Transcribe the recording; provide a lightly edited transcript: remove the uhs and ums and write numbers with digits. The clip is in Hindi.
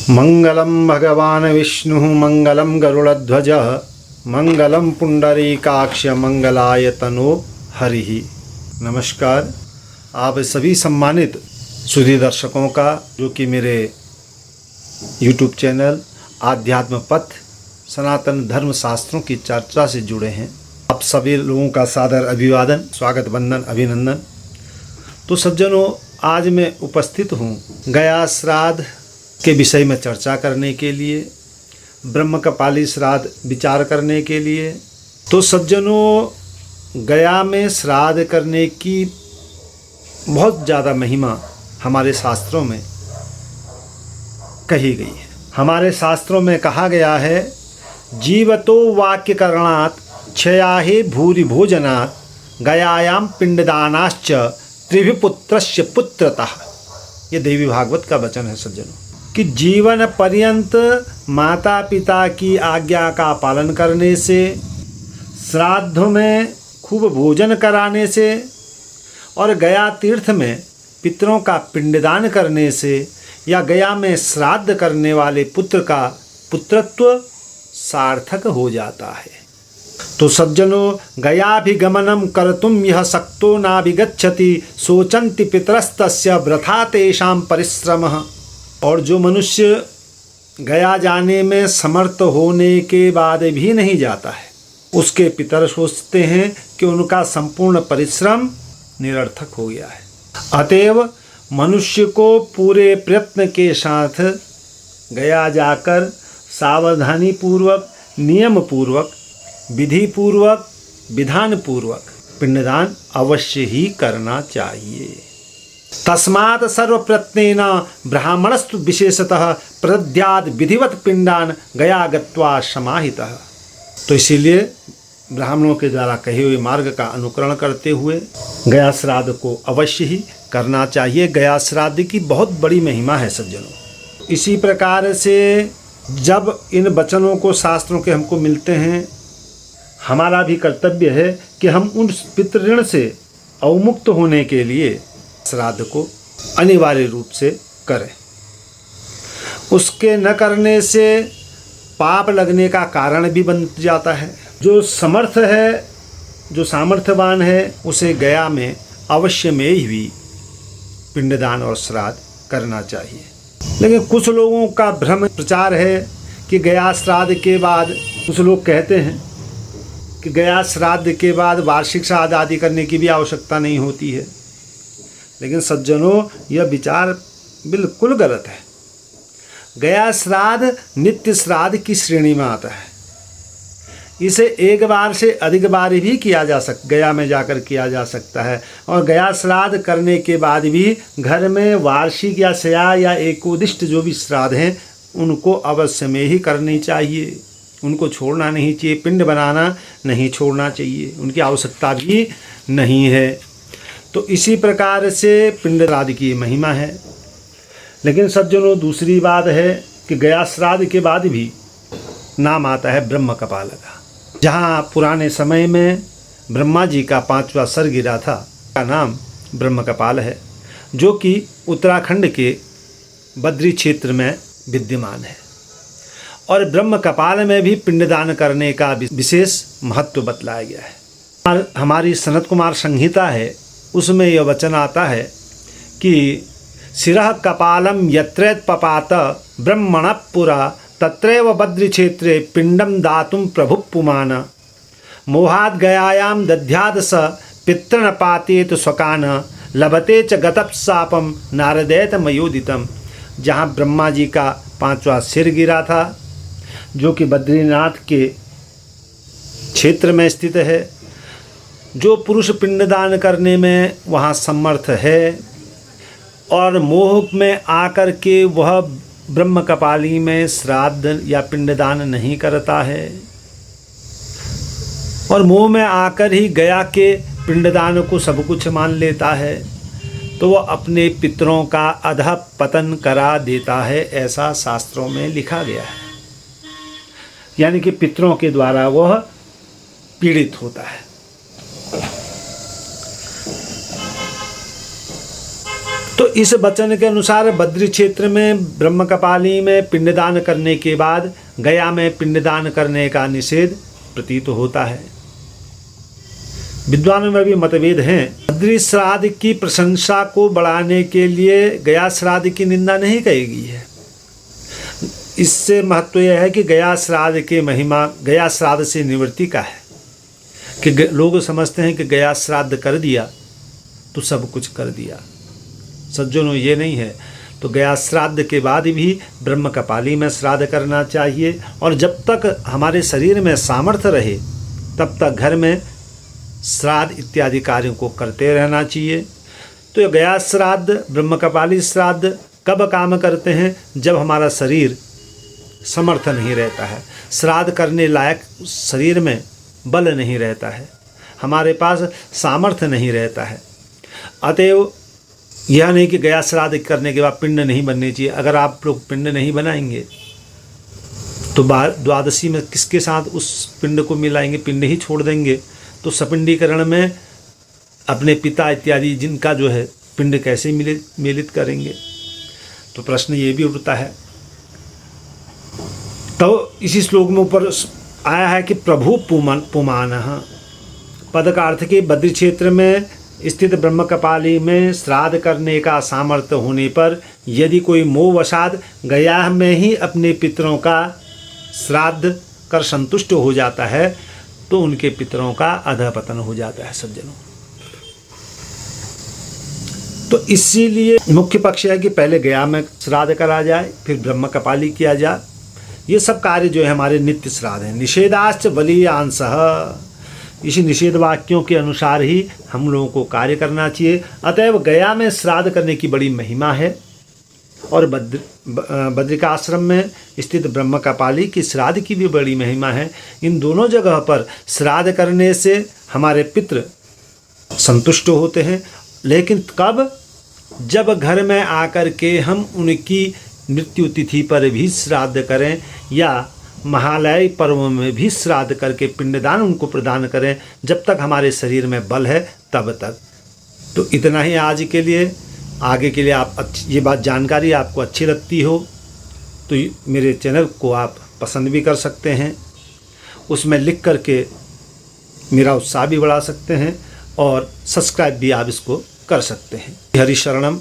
मंगलम भगवान विष्णु मंगलम गरुड़ध्वज मंगलम पुंडरीकाक्ष मंगलाय तनो हरिः। नमस्कार आप सभी सम्मानित सुधी दर्शकों का जो कि मेरे YouTube चैनल आध्यात्म पथ सनातन धर्म शास्त्रों की चर्चा से जुड़े हैं। आप सभी लोगों का सादर अभिवादन, स्वागत, वंदन, अभिनंदन। तो सज्जनों, आज मैं उपस्थित हूँ गया श्राद्ध के विषय में चर्चा करने के लिए, ब्रह्म कपाली श्राद्ध विचार करने के लिए। तो सज्जनों, गया में श्राद्ध करने की बहुत ज़्यादा महिमा हमारे शास्त्रों में कही गई है। हमारे शास्त्रों में कहा गया है, जीवतो वाक्य करणात् क्षयाहे भूरि भोजनात् गयायाम पिंडदानाश्च त्रिभिपुत्रस्य पुत्रतः। ये देवी भागवत का वचन है सज्जनों, कि जीवन पर्यंत माता पिता की आज्ञा का पालन करने से, श्राद्ध में खूब भोजन कराने से और गया तीर्थ में पितरों का पिंडदान करने से या गया में श्राद्ध करने वाले पुत्र का पुत्रत्व सार्थक हो जाता है। तो सज्जनों, गयाभिगमनं कर्तुं यः शक्तो नाभिगच्छति शोचन्ति पितरस्तस्य वृथा तेषां परिश्रमः। और जो मनुष्य गया जाने में समर्थ होने के बाद भी नहीं जाता है, उसके पितर सोचते हैं कि उनका संपूर्ण परिश्रम निरर्थक हो गया है। अतएव मनुष्य को पूरे प्रयत्न के साथ गया जाकर सावधानी पूर्वक, नियम पूर्वक, विधि पूर्वक, विधान पूर्वक पिंडदान अवश्य ही करना चाहिए। तस्मात् सर्वप्रयत्नेन ब्राह्मणस्तु विशेषतः प्रदद्यात् विधिवत पिंडान गया गत्वा समाहितः। तो इसीलिए ब्राह्मणों के द्वारा कहे हुए मार्ग का अनुकरण करते हुए गया श्राद्ध को अवश्य ही करना चाहिए। गया श्राद्ध की बहुत बड़ी महिमा है सज्जनों। इसी प्रकार से जब इन वचनों को शास्त्रों के हमको मिलते हैं, हमारा भी कर्तव्य है कि हम उन पितृऋण से अवमुक्त होने के लिए श्राद्ध को अनिवार्य रूप से करें। उसके न करने से पाप लगने का कारण भी बन जाता है। जो समर्थ है, जो सामर्थ्यवान है, उसे गया में अवश्य में ही पिंडदान और श्राद्ध करना चाहिए। लेकिन कुछ लोगों का भ्रम प्रचार है कि गया श्राद्ध के बाद, कुछ लोग कहते हैं कि गया श्राद्ध के बाद वार्षिक श्राद्ध आदि करने की भी आवश्यकता नहीं होती है। लेकिन सज्जनों, यह विचार बिल्कुल गलत है। गया श्राद्ध नित्य श्राद्ध की श्रेणी में आता है। इसे एक बार से अधिक बार भी गया में जाकर किया जा सकता है। और गया श्राद्ध करने के बाद भी घर में वार्षिक या स्या या एकोदिष्ट जो भी श्राद्ध हैं, उनको अवश्य में ही करनी चाहिए। उनको छोड़ना नहीं चाहिए, पिंड बनाना नहीं छोड़ना चाहिए, उनकी आवश्यकता भी नहीं है। तो इसी प्रकार से पिंड श्राद्ध की महिमा है। लेकिन सज्जनों, दूसरी बात है कि गया श्राद्ध के बाद भी नाम आता है ब्रह्म कपाल का। जहाँ पुराने समय में ब्रह्मा जी का 5वां सर गिरा था, का नाम ब्रह्म कपाल है, जो कि उत्तराखंड के बद्री क्षेत्र में विद्यमान है। और ब्रह्म कपाल में भी पिंडदान करने का विशेष महत्व बतलाया गया है। हमारी सनत कुमार संहिता है, उसमें यह वचन आता है कि शिरः कपालम यत्रेत पपात ब्रह्मण पुरा तत्रैव बद्री क्षेत्रे पिंडम दातुम प्रभु पुमान मोहाद गयायाम दध्याद स पितृन पातेत स्वकान लभते च गतपसापम नारदैत मयोदितम। जहाँ ब्रह्मा जी का 5वां सिर गिरा था, जो कि बद्रीनाथ के क्षेत्र में स्थित है, जो पुरुष पिंडदान करने में वहाँ समर्थ है और मोह में आकर के वह ब्रह्म कपाली में श्राद्ध या पिंडदान नहीं करता है और मोह में आकर ही गया के पिंडदान को सब कुछ मान लेता है, तो वह अपने पितरों का अधः पतन करा देता है। ऐसा शास्त्रों में लिखा गया है। यानी कि पितरों के द्वारा वह पीड़ित होता है। तो तो इस वचन के अनुसार बद्री क्षेत्र में ब्रह्मकपाली में पिंडदान करने के बाद गया में पिंडदान करने का निषेध प्रतीत होता है। विद्वानों में भी मतभेद हैं। बद्री श्राद्ध की प्रशंसा को बढ़ाने के लिए गया श्राद्ध की निंदा नहीं कही गई है। इससे महत्व यह है कि गया श्राद्ध के महिमा गया श्राद्ध से निवृत्ति का है कि लोग समझते हैं कि गया श्राद्ध कर दिया तो सब कुछ कर दिया। सज्जनों, ये नहीं है। तो गया श्राद्ध के बाद भी ब्रह्मकपाली में श्राद्ध करना चाहिए और जब तक हमारे शरीर में सामर्थ्य रहे तब तक घर में श्राद्ध इत्यादि कार्यों को करते रहना चाहिए। तो गया श्राद्ध ब्रह्मकपाली श्राद्ध कब काम करते हैं? जब हमारा शरीर समर्थ नहीं रहता है, श्राद्ध करने लायक शरीर में बल नहीं रहता है, हमारे पास सामर्थ्य नहीं रहता है। अतएव यह नहीं कि गया श्राद्ध करने के बाद पिंड नहीं बनने चाहिए। अगर आप लोग पिंड नहीं बनाएंगे तो द्वादशी में किसके साथ उस पिंड को मिलाएंगे? पिंड ही छोड़ देंगे तो सपिंडीकरण में अपने पिता इत्यादि जिनका जो है पिंड कैसे मिलित करेंगे? तो प्रश्न ये भी उठता है। तो इसी श्लोक में ऊपर आया है कि प्रभु पुमानः पद का अर्थ कि बद्री क्षेत्र में स्थित ब्रह्मकपाली में श्राद्ध करने का सामर्थ्य होने पर यदि कोई मोहवशात गया में ही अपने पितरों का श्राद्ध कर संतुष्ट हो जाता है तो उनके पितरों का अधःपतन हो जाता है। सज्जनों, तो इसीलिए मुख्य पक्ष है कि पहले गया में श्राद्ध करा जाए, फिर ब्रह्मकपाली किया जाए। ये सब कार्य जो है हमारे नित्य श्राद्ध हैं। निषेधाश्च बलीयांशः, इसी निषेध वाक्यों के अनुसार ही हम लोगों को कार्य करना चाहिए। अतएव गया में श्राद्ध करने की बड़ी महिमा है और बद्रिकाश्रम में स्थित ब्रह्मकपाली की श्राद्ध की भी बड़ी महिमा है। इन दोनों जगह पर श्राद्ध करने से हमारे पितृ संतुष्ट होते हैं। लेकिन कब? जब घर में आकर के हम उनकी मृत्यु तिथि पर भी श्राद्ध करें या महालय पर्व में भी श्राद्ध करके पिंडदान उनको प्रदान करें, जब तक हमारे शरीर में बल है तब तक। तो इतना ही आज के लिए। आगे के लिए आप ये बात जानकारी आपको अच्छी लगती हो तो मेरे चैनल को आप पसंद भी कर सकते हैं, उसमें लिख करके मेरा उत्साह भी बढ़ा सकते हैं और सब्सक्राइब भी आप इसको कर सकते हैं। हरि शरणम।